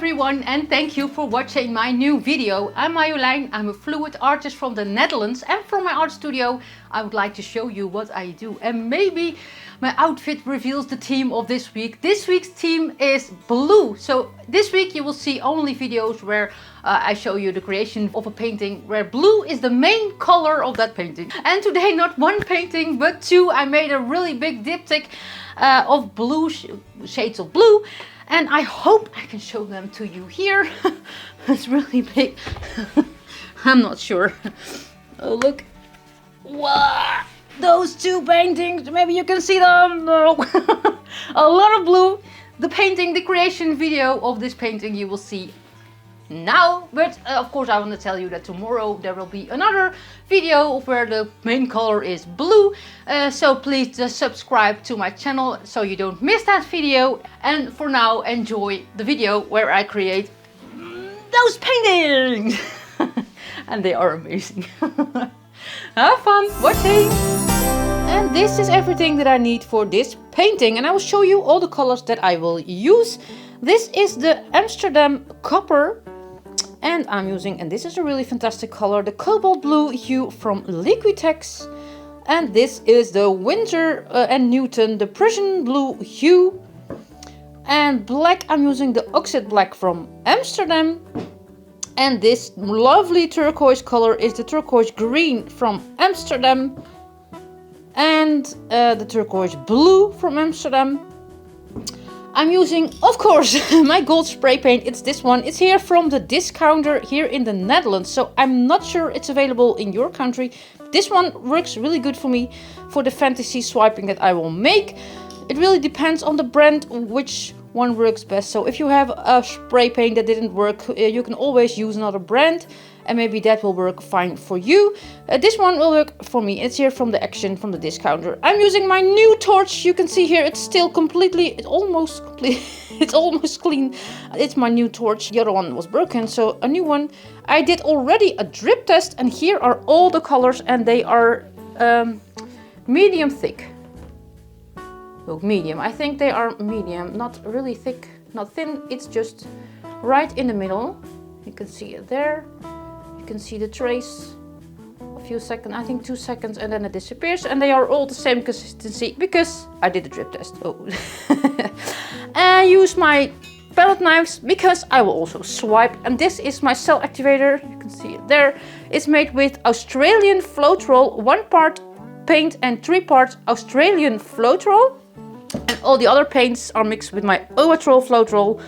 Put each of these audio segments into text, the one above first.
everyone, and thank you for watching my new video. I'm Marjolein, I'm a fluid artist from the Netherlands, and from my art studio I would like to show you what I do, and maybe my outfit reveals the theme of this week. This week's theme is blue, so this week you will see only videos where I show you the creation of a painting where blue is the main color of that painting. And today not one painting but two. I made a really big diptych of blue shades of blue, and I hope I can show them to you here. It's really big. I'm not sure. Oh, look. Wow. Those two paintings, maybe you can see them. No. A lot of blue. The painting, the creation video of this painting you will see now, but of course I want to tell you that tomorrow there will be another video where the main color is blue, so please just subscribe to my channel so you don't miss that video. And for now, enjoy the video where I create those paintings. And they are amazing. Have fun watching. And this is everything that I need for this painting, and I will show you all the colors that I will use. This is the Amsterdam Copper, and I'm using, and this is a really fantastic color, the cobalt blue hue from Liquitex. And this is the Windsor and Newton, the Prussian blue hue. And black, I'm using the Oxide black from Amsterdam. And this lovely turquoise color is the turquoise green from Amsterdam. And the turquoise blue from Amsterdam. I'm using, of course, my gold spray paint. It's this one. It's here from the discounter here in the Netherlands. So I'm not sure it's available in your country. This one works really good for me for the fantasy swiping that I will make. It really depends on the brand which one works best. So if you have a spray paint that didn't work, you can always use another brand. And maybe that will work fine for you. This one will work for me. It's here from the Action, from the discounter. I'm using my new torch. You can see here it's still completely, it's almost clean. It's my new torch. The other one was broken, so a new one. I did already a drip test, and here are all the colors, and they are medium thick. Well, medium. I think they are medium, not really thick, not thin. It's just right in the middle. You can see it there. You can see the trace, a few seconds, I think 2 seconds, and then it disappears. And they are all the same consistency because I did a drip test. Oh. I use my palette knives because I will also swipe. And this is my cell activator. You can see it there. It's made with Australian Floetrol, 1 part paint and 3 parts Australian Floetrol. And all the other paints are mixed with my Oatrol Floetrol,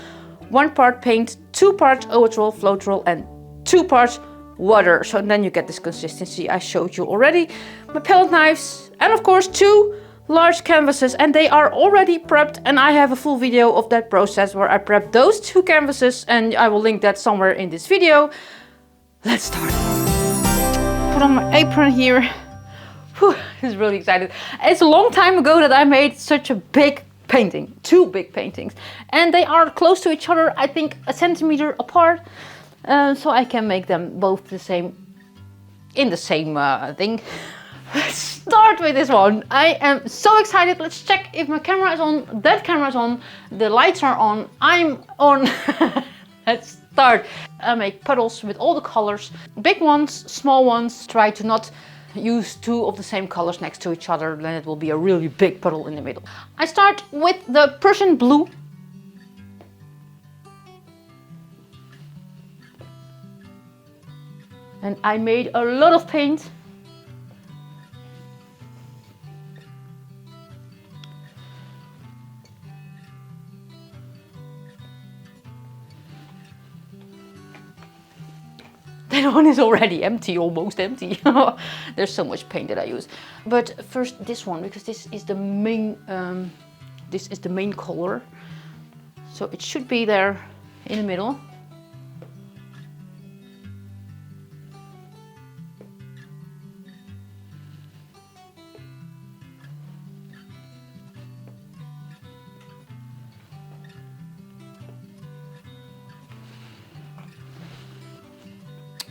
1 part paint, 2 parts Oatrol Floetrol, and 2 parts water. So then you get this consistency I showed you already. My palette knives, and of course 2 large canvases, and they are already prepped, and I have a full video of that process where I prep those 2 canvases, and I will link that somewhere in this video. Let's start. Put on my apron here. Whew, I'm really excited. It's a long time ago that I made such a big painting, 2 big paintings, and they are close to each other, I think a centimeter apart. So I can make them both the same, in the same thing. Let's start with this one. I am so excited. Let's check if my camera is on. That camera is on. The lights are on. I'm on. Let's start. I make puddles with all the colors. Big ones, small ones. Try to not use 2 of the same colors next to each other. Then it will be a really big puddle in the middle. I start with the Prussian blue. And I made a lot of paint. That one is already empty, almost empty. There's so much paint that I use. But first this one, because this is the main color. So it should be there in the middle.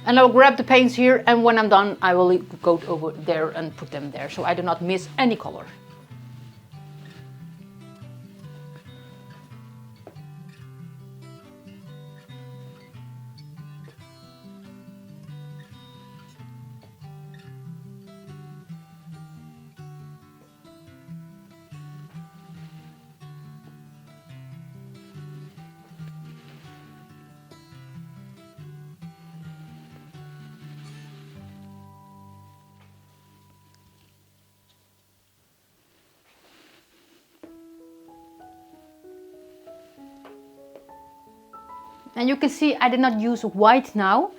And I'll grab the paints here, and when I'm done, I will go over there and put them there, so I do not miss any color. And you can see I did not use white now,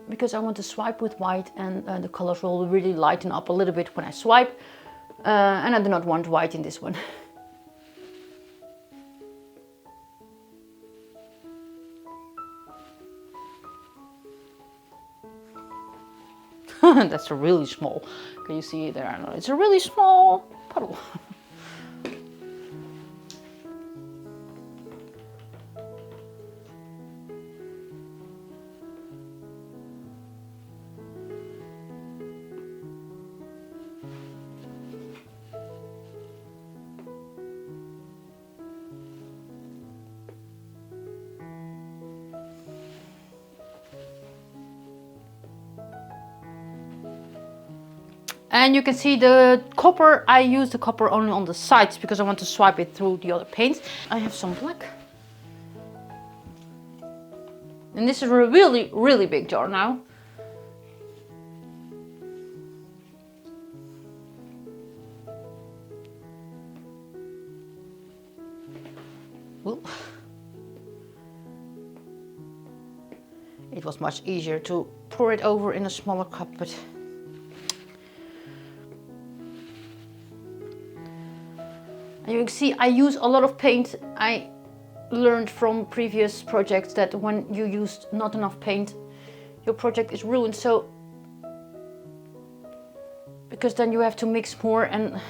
because I want to swipe with white, and the colors will really lighten up a little bit when I swipe. And I do not want white in this one. That's a really small. Can you see it there? No, it's a really small puddle. And you can see the copper, I use the copper only on the sides because I want to swipe it through the other paints. I have some black. And this is a really, really big jar now. Ooh. It was much easier to pour it over in a smaller cup, but and you can see I use a lot of paint. I learned from previous projects that when you use not enough paint, your project is ruined. So, because then you have to mix more, and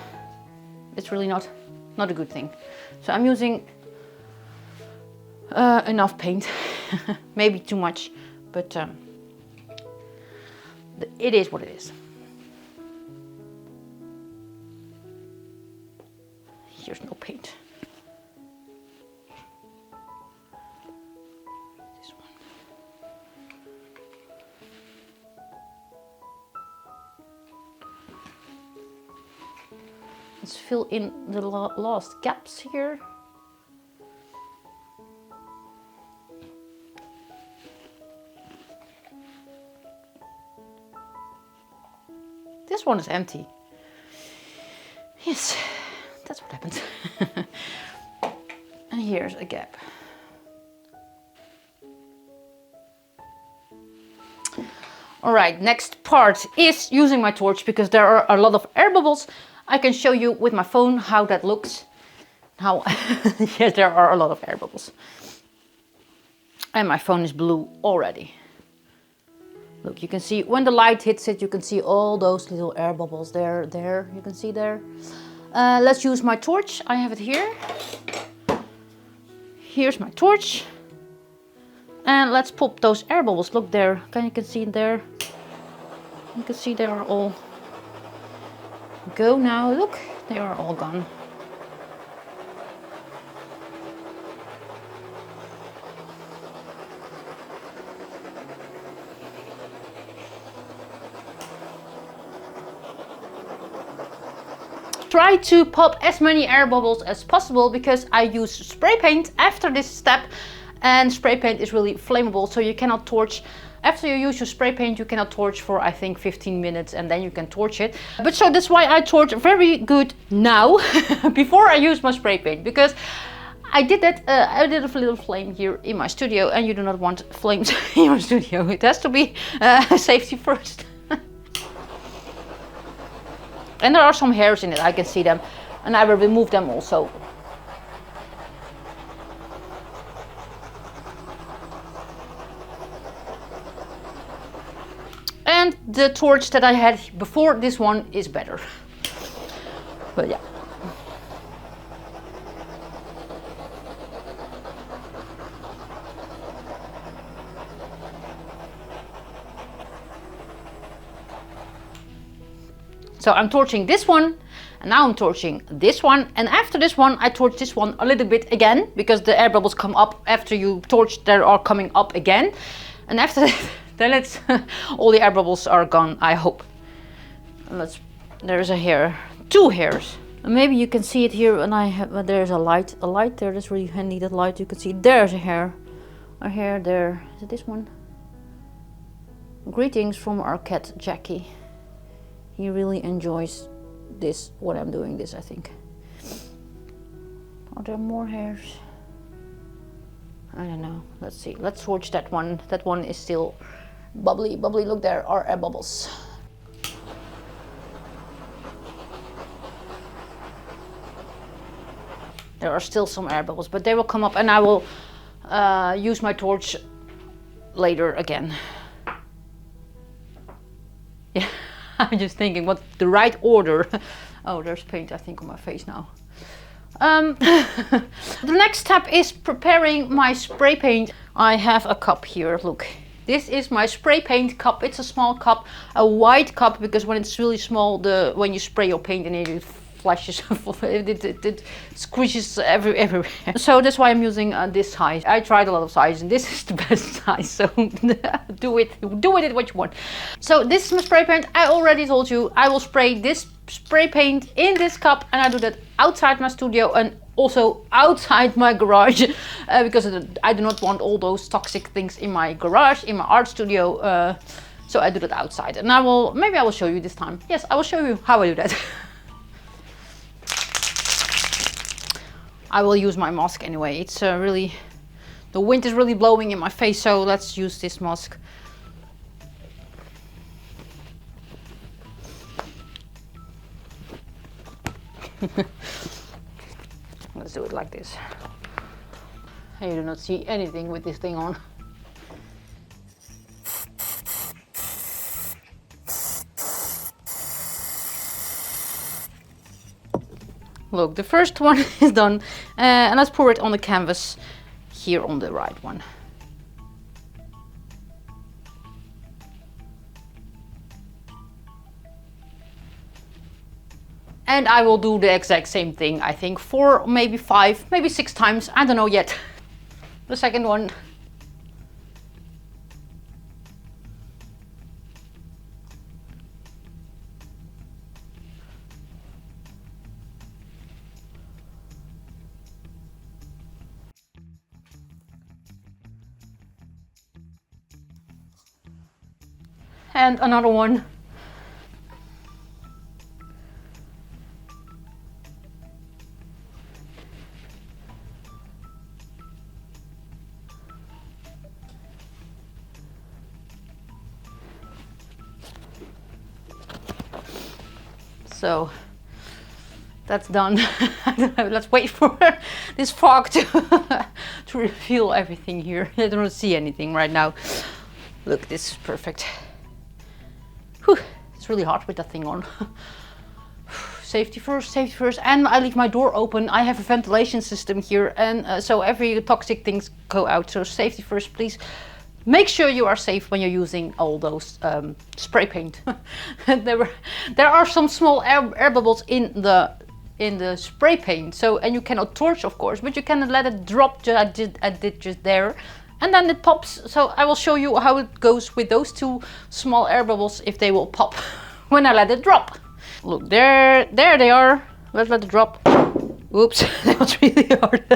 it's really not a good thing. So I'm using enough paint, maybe too much, but it is what it is. Here's no paint. This one. Let's fill in the last gaps here. This one is empty. Yes. That's what happens. And here's a gap. All right, next part is using my torch because there are a lot of air bubbles. I can show you with my phone how that looks. How yes, there are a lot of air bubbles. And my phone is blue already. Look, you can see when the light hits it, you can see all those little air bubbles there, you can see there. Let's use my torch. I have it here. Here's my torch. And let's pop those air bubbles. Look there. You can see there. You can see they are all go now. Look, they are all gone. Try to pop as many air bubbles as possible because I use spray paint after this step, and spray paint is really flammable, so you cannot torch. After you use your spray paint, you cannot torch for I think 15 minutes and then you can torch it. But so that's why I torch very good now before I use my spray paint, because I did that, I did a little flame here in my studio, and you do not want flames in your studio. It has to be safety first. And there are some hairs in it, I can see them, and I will remove them also. And the torch that I had before this one is better. But yeah. So I'm torching this one, and now I'm torching this one, and after this one I torch this one a little bit again, because the air bubbles come up after you torch, they are coming up again. And after that, then it's all the air bubbles are gone, I hope. And there's a hair, 2 hairs. And maybe you can see it here, and there's a light there. That's really handy, that light. You can see there's a hair there. Is it this one? Greetings from our cat Jackie. He really enjoys this when I'm doing this, I think. Are there more hairs? I don't know. Let's see. Let's swatch that one. That one is still bubbly, bubbly. Look, there are air bubbles. There are still some air bubbles, but they will come up, and I will use my torch later again. Yeah, I'm just thinking what the right order. Oh, there's paint I think on my face now. The next step is preparing my spray paint. I have a cup here, look. This is my spray paint cup. It's a small cup, a white cup, because when it's really small, when you spray your paint in it flashes, it squishes everywhere. So that's why I'm using this size. I tried a lot of sizes and this is the best size, so do with it what you want. So this is my spray paint. I already told you I will spray this spray paint in this cup, and I do that outside my studio and also outside my garage because I do not want all those toxic things in my garage, in my art studio. So I do that outside, and maybe I will show you this time. Yes, I will show you how I do that. I will use my mask anyway. It's really, the wind is really blowing in my face, so let's use this mask. Let's do it like this. You do not see anything with this thing on. Look, the first one is done, and let's pour it on the canvas here on the right one. And I will do the exact same thing, I think, 4, maybe 5, maybe 6 times, I don't know yet. The second one. And another one. So that's done. Let's wait for this fog to reveal everything here. I don't see anything right now. Look, this is perfect. Whew, it's really hard with that thing on. Safety first, and I leave my door open. I have a ventilation system here, and so every toxic things go out. So safety first, please. Make sure you are safe when you're using all those spray paint. There are some small air bubbles in the spray paint. So, and you cannot torch, of course, but you can let it drop. I did just there, and then it pops. So I will show you how it goes with those 2 small air bubbles, if they will pop when I let it drop. Look, there they are. Let's let it drop. Oops, that was really hard.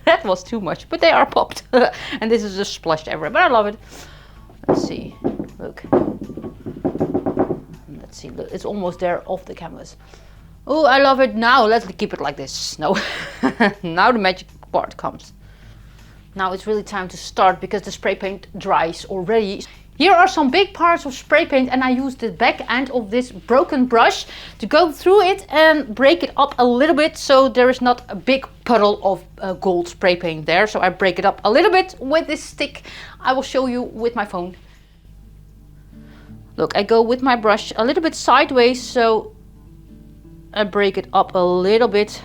That was too much, but they are popped. And this is just splashed everywhere, but I love it. Let's see, look. Let's see, look, it's almost there off the canvas. Oh, I love it. Now let's keep it like this. No, now the magic part comes. Now it's really time to start because the spray paint dries already. Here are some big parts of spray paint, and I use the back end of this broken brush to go through it and break it up a little bit so there is not a big puddle of gold spray paint there. So I break it up a little bit with this stick. I will show you with my phone. Look, I go with my brush a little bit sideways, so I break it up a little bit.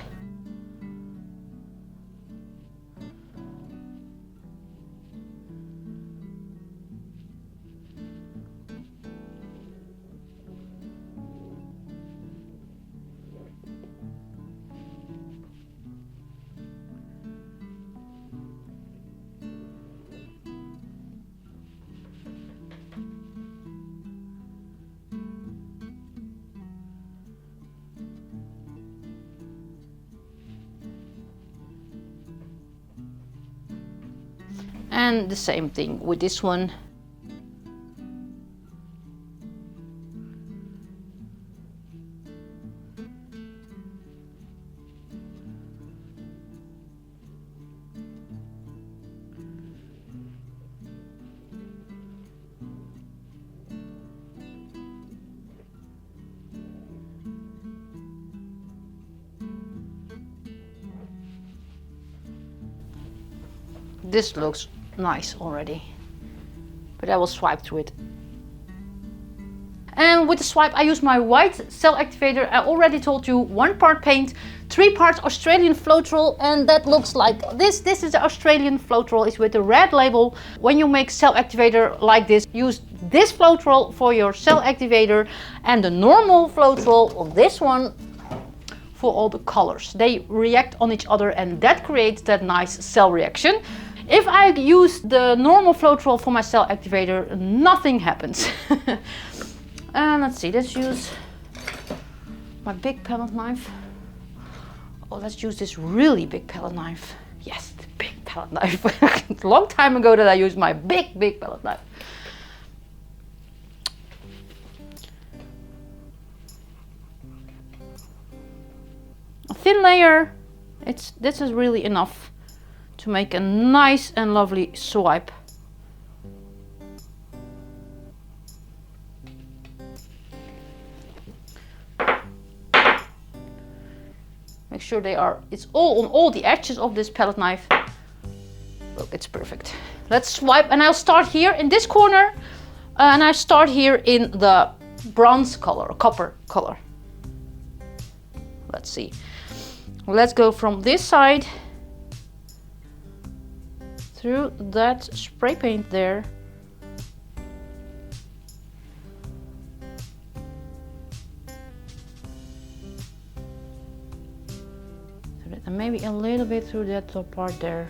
And the same thing with this one. this looks nice already. But I will swipe through it. And with the swipe I use my white cell activator. I already told you 1 part paint, 3 parts Australian Floetrol, and that looks like this. This is the Australian Floetrol, it's with the red label. When you make cell activator like this, use this Floetrol for your cell activator and the normal Floetrol, this one, for all the colors. They react on each other and that creates that nice cell reaction. If I use the normal Floetrol for my cell activator, nothing happens. And let's see, let's use my big palette knife. Oh, let's use this really big palette knife. Yes, the big palette knife. It's a long time ago that I used my big palette knife. A thin layer, this is really enough to make a nice and lovely swipe. Make sure it's all on all the edges of this palette knife. Look, it's perfect. Let's swipe, and I'll start here in this corner, and I start here in the bronze color, copper color. Let's see. Let's go from this side through that spray paint there. And maybe a little bit through that top part there.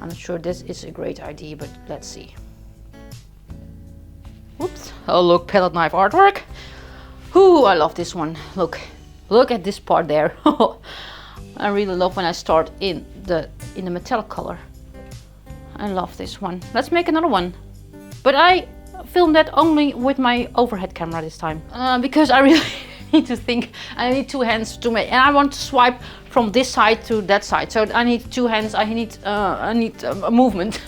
I'm not sure this is a great idea, but let's see. Whoops. Oh, look, palette knife artwork. Ooh, I love this one. Look at this part there. I really love when I start in the metallic color. I love this one. Let's make another one. But I filmed that only with my overhead camera this time. Because I really need to think. I need 2 hands to make, and I want to swipe from this side to that side. So I need 2 hands. I need a movement.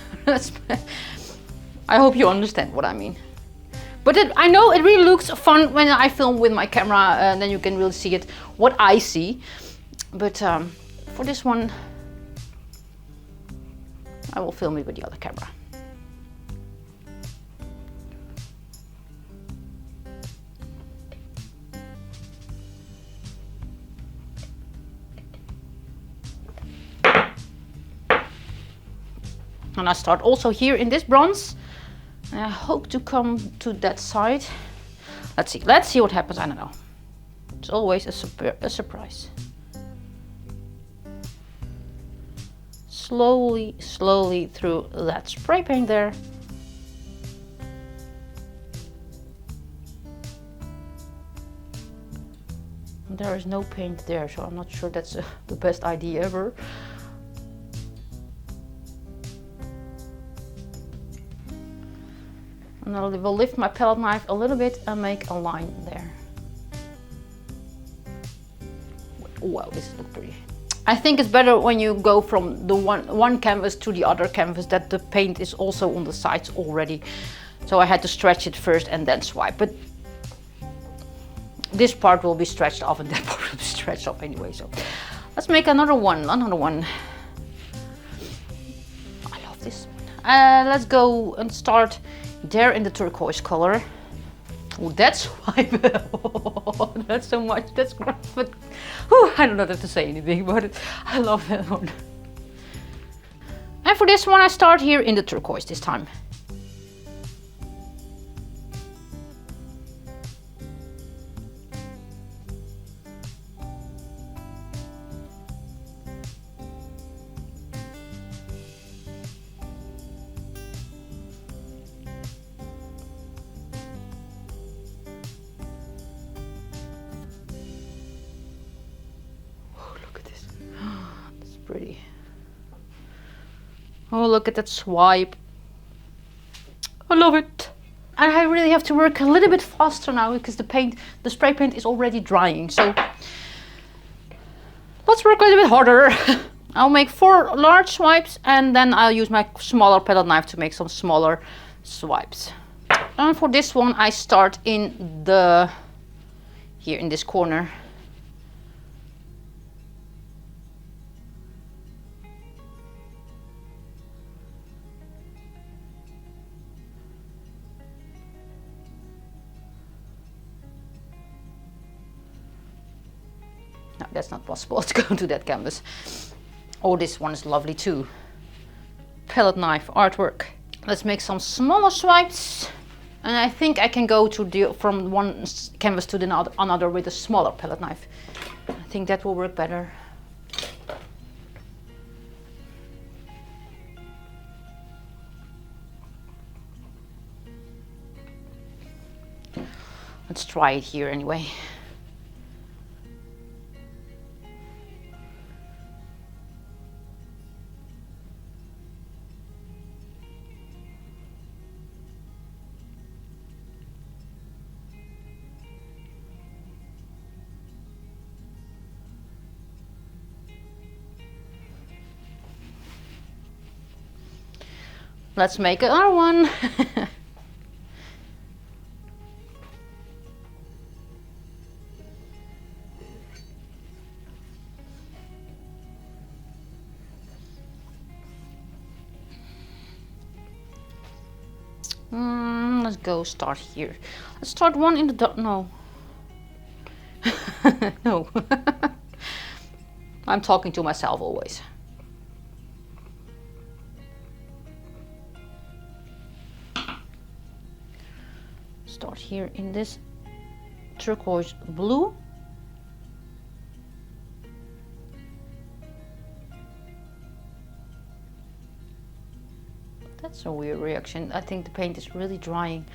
I hope you understand what I mean. But I know it really looks fun when I film with my camera, and then you can really see it, what I see. But for this one, I will film it with the other camera. And I start also here in this bronze. And I hope to come to that side. Let's see what happens. I don't know. It's always a surprise. Slowly through that spray paint there. There is no paint there, so I'm not sure that's the best idea ever. And I will lift my palette knife a little bit and make a line there. Wow, this looks pretty. I think it's better when you go from the one canvas to the other canvas that the paint is also on the sides already. So I had to stretch it first and then swipe. But this part will be stretched off and that part will be stretched off anyway. So let's make another one. I love this. Let's go and start there in the turquoise color. Oh, that's swipe. Oh, that's so much. That's great. But whew, I don't know how to say anything about it. I love that one. And for this one, I start here in the turquoise this time. Pretty. Oh, look at that swipe. I love it. And I really have to work a little bit faster now because the spray paint is already drying. So let's work a little bit harder. I'll make 4 large swipes and then I'll use my smaller palette knife to make some smaller swipes. And for this one, I start in here in this corner. No, that's not possible to go to that canvas. Oh, this one is lovely too. Palette knife artwork. Let's make some smaller swipes. And I think I can go to from one canvas to another with a smaller palette knife. I think that will work better. Let's try it here anyway. Let's make another one. Let's go start here. Let's start one in the dark. No. No. I'm talking to myself always. Start here in this turquoise blue. That's a weird reaction. I think the paint is really drying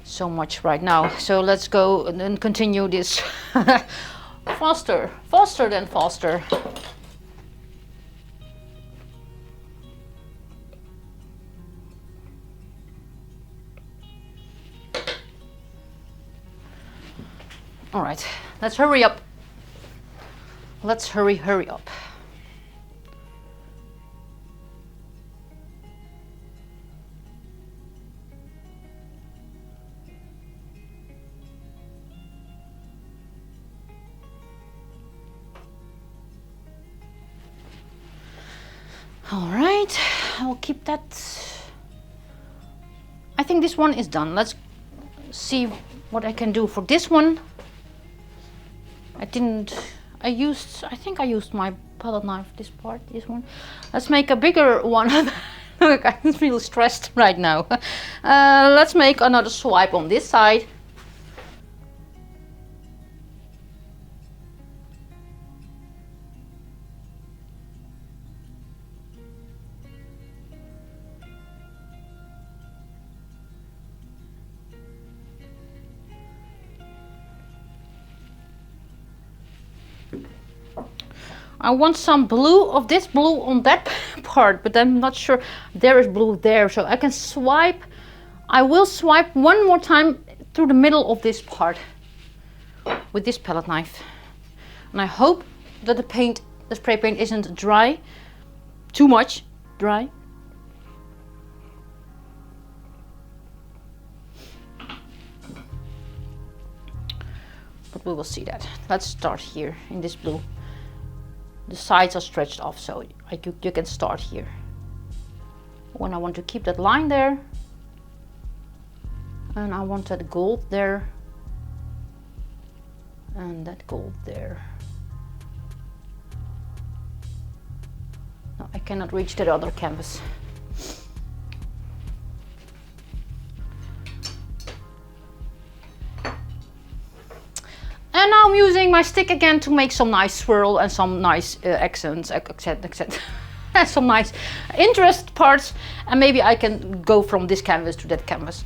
so much right now. So let's go and then continue this faster, faster than faster. All right, let's hurry up. Let's hurry up. All right, I'll keep that. I think this one is done. Let's see what I can do for this one. I think I used my palette knife, this one. Let's make a bigger one. Look, I feel stressed right now. Let's make another swipe on this side. I want some blue of this blue on that part, but I'm not sure there is blue there, so I can swipe. I will swipe one more time through the middle of this part with this palette knife. And I hope that the spray paint isn't dry, too much dry. But we will see that. Let's start here in this blue. The sides are stretched off, so you can start here. When I want to keep that line there, and I want that gold there, and that gold there. No, I cannot reach that other canvas. And now I'm using my stick again to make some nice swirl and some nice accents, some nice interest parts. And maybe I can go from this canvas to that canvas.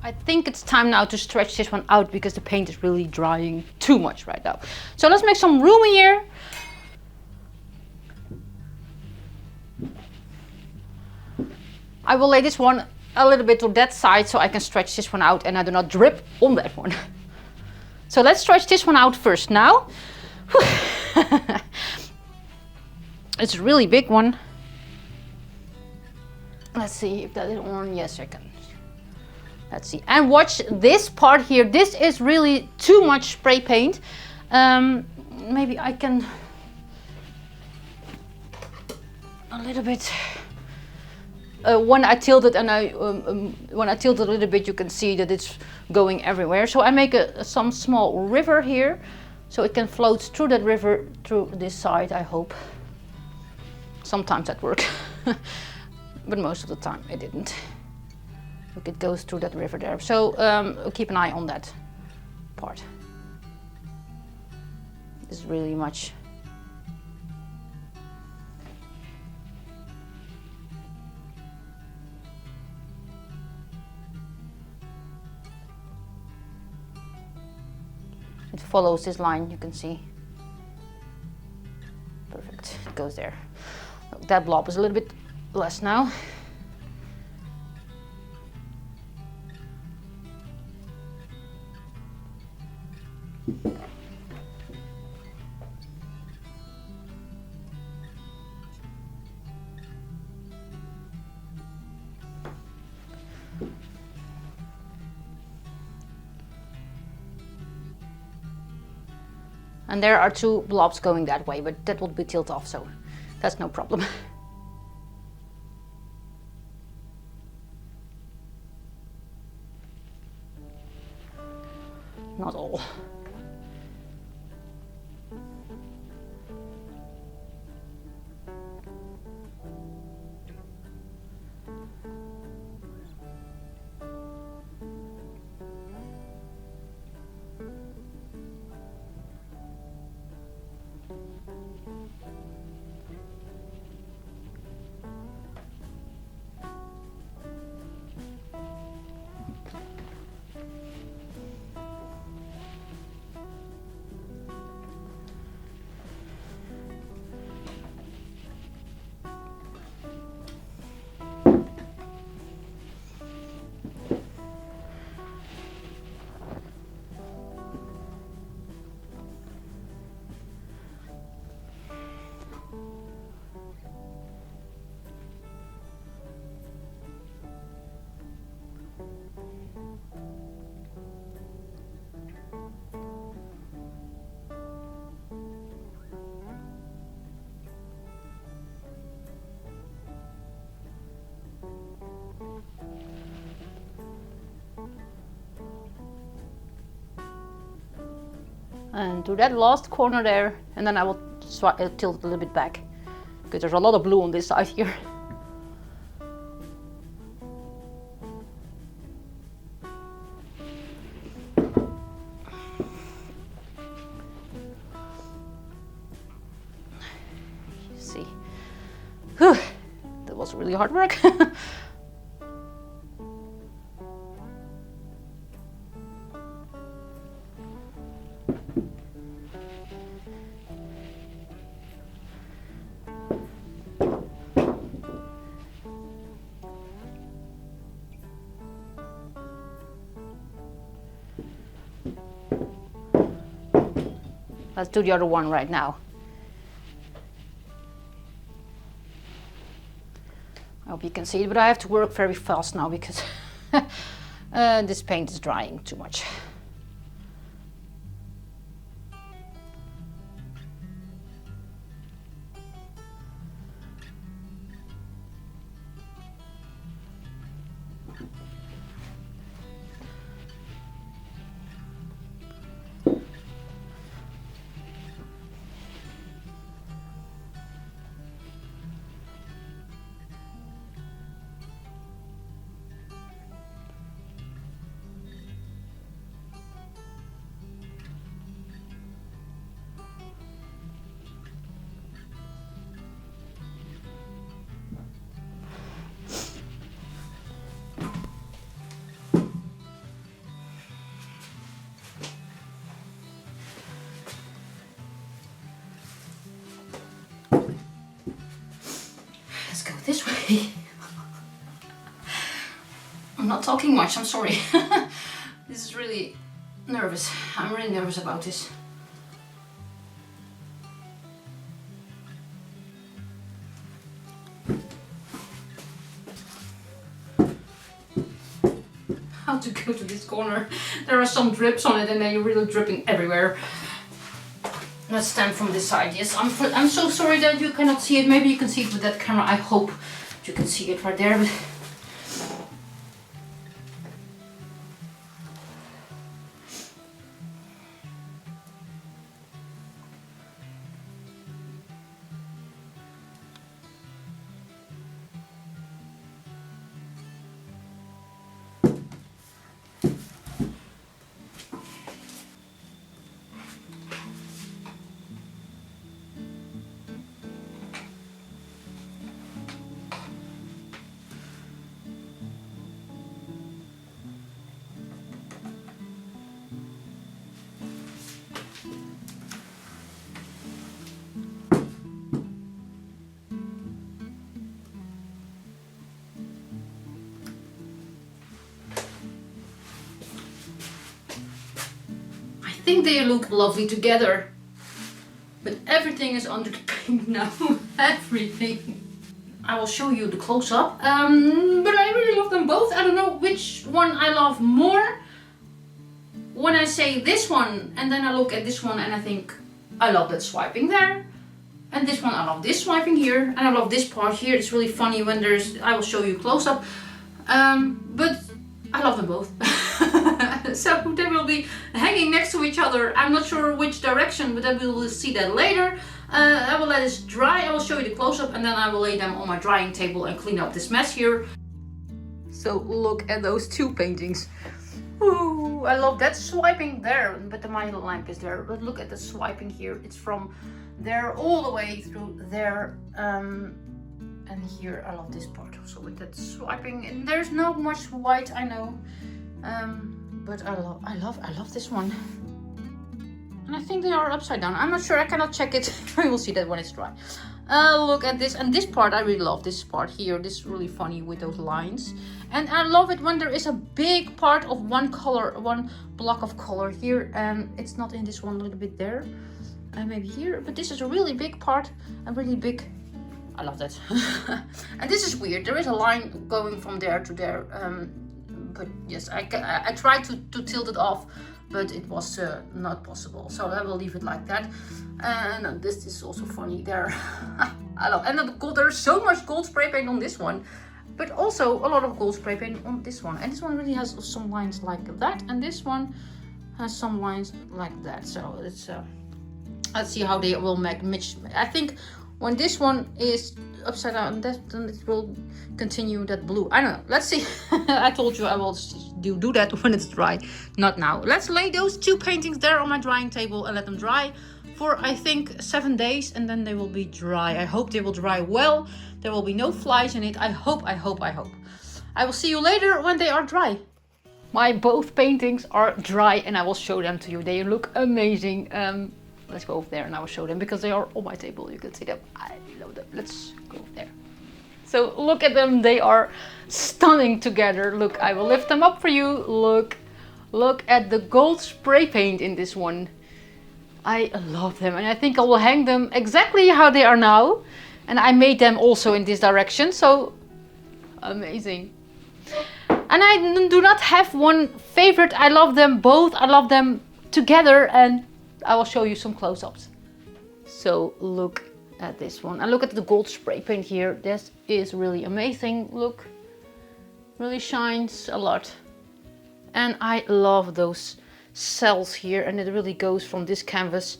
I think it's time now to stretch this one out because the paint is really drying too much right now. So let's make some room here. I will lay this one a little bit to that side so I can stretch this one out and I do not drip on that one. So let's stretch this one out first now. It's a really big one. Let's see if that is on. Yes, I can. Let's see. And watch this part here. This is really too much spray paint. Maybe I can a little bit. When I tilt it and when I tilt it a little bit, you can see that it's going everywhere. So I make some small river here, so it can float through that river through this side. I hope. Sometimes that works, but most of the time it didn't. Look, it goes through that river there. So keep an eye on that part. It's really much. It follows this line, you can see. Perfect, it goes there. Look, that blob is a little bit less now. And there are two blobs going that way, but that will be tilted off, so that's no problem. Not all. And to that last corner there, and then I will tilt it a little bit back because there's a lot of blue on this side here. You see, whew, that was really hard work. Let's do the other one right now. I hope you can see it, but I have to work very fast now because this paint is drying too much. this way. I'm not talking much, I'm sorry. This is really nervous. I'm really nervous about this. How to go to this corner. There are some drips on it and then you're really dripping everywhere. Let's stand from this side. Yes, I'm so sorry that you cannot see it. Maybe you can see it with that camera. I hope you can see it right there. But I think they look lovely together, but everything is under the paint now. Everything. I will show you the close-up, but I really love them both. I don't know which one I love more. When I say this one and then I look at this one and I think I love that swiping there, and this one I love this swiping here, and I love this part here. It's really funny when there's, I will show you close-up, but I love them both. So they will be hanging next to each other. I'm not sure which direction, but we will see that later. I will let this dry. I will show you the close-up and then I will lay them on my drying table and clean up this mess here. So look at those two paintings. Ooh, I love that swiping there, but my lamp is there. But look at the swiping here. It's from there all the way through there. And here I love this part also with that swiping. And there's not much white, I know. But I love this one. And I think they are upside down. I'm not sure, I cannot check it. We will see that when it's dry. Look at this, and this part I really love. This part here, this is really funny with those lines. And I love it when there is a big part of one color, one block of color here, and it's not in this one, a little bit there, and maybe here. But this is a really big part, a really big. I love that. And this is weird. There is a line going from there to there. But yes, I tried to tilt it off, but it was not possible. So I will leave it like that. And this is also funny there. I love, and there's so much gold spray paint on this one, but also a lot of gold spray paint on this one. And this one really has some lines like that, and this one has some lines like that. So it's let's see how they will match. I think when this one is upside down, then it will continue that blue. I don't know. Let's see. I told you I will do that when it's dry. Not now. Let's lay those two paintings there on my drying table and let them dry for I think 7 days, and then they will be dry. I hope they will dry well. There will be no flies in it. I hope. I will see you later when they are dry. My both paintings are dry and I will show them to you. They look amazing. Let's go over there and I will show them because they are on my table. You can see them. I love them. Let's go there. So look at them. They are stunning together. Look, I will lift them up for you. Look at the gold spray paint in this one. I love them, and I think I will hang them exactly how they are now. And I made them also in this direction. So amazing. And I do not have one favorite. I love them both. I love them together, and I will show you some close-ups. So look at this one, and look at the gold spray paint here. This is really amazing. Look, really shines a lot. And I love those cells here, and it really goes from this canvas.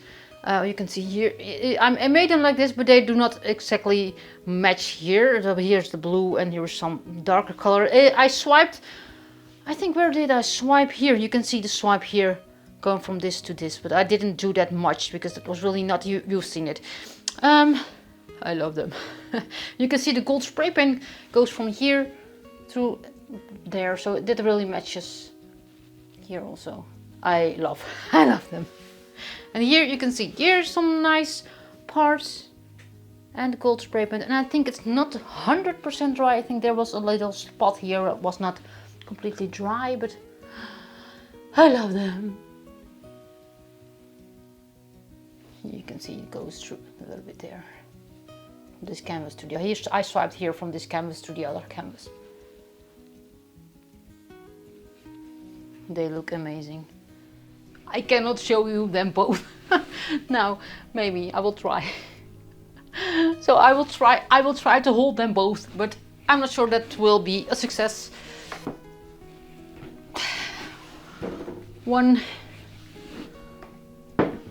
You can see here, I made them like this, but they do not exactly match here. So here's the blue and here's some darker color. I swiped, I think, where did I swipe? Here, you can see the swipe here going from this to this, but I didn't do that much because it was really not using it. I love them. You can see the gold spray paint goes from here through there, so it really matches here also. I love them. And here you can see here's some nice parts, and gold spray paint. And I think it's not 100% dry. I think there was a little spot here that was not completely dry, but I love them. You can see it goes through a little bit there. This canvas to the other. I swiped here from this canvas to the other canvas. They look amazing. I cannot show you them both. Now, maybe I will try. So I will try to hold them both, but I'm not sure that will be a success. 1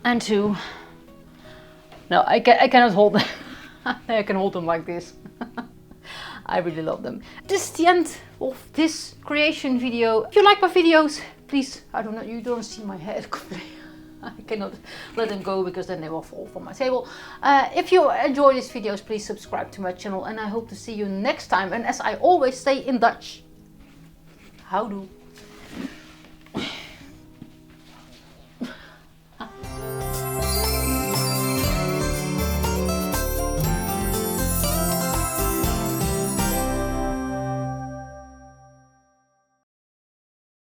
and 2. No, I cannot hold them. I can hold them like this. I really love them. This is the end of this creation video. If you like my videos, please, I don't know, you don't see my head. I cannot let them go because then they will fall from my table. If you enjoy these videos, please subscribe to my channel, and I hope to see you next time. And as I always say in Dutch, houdoe.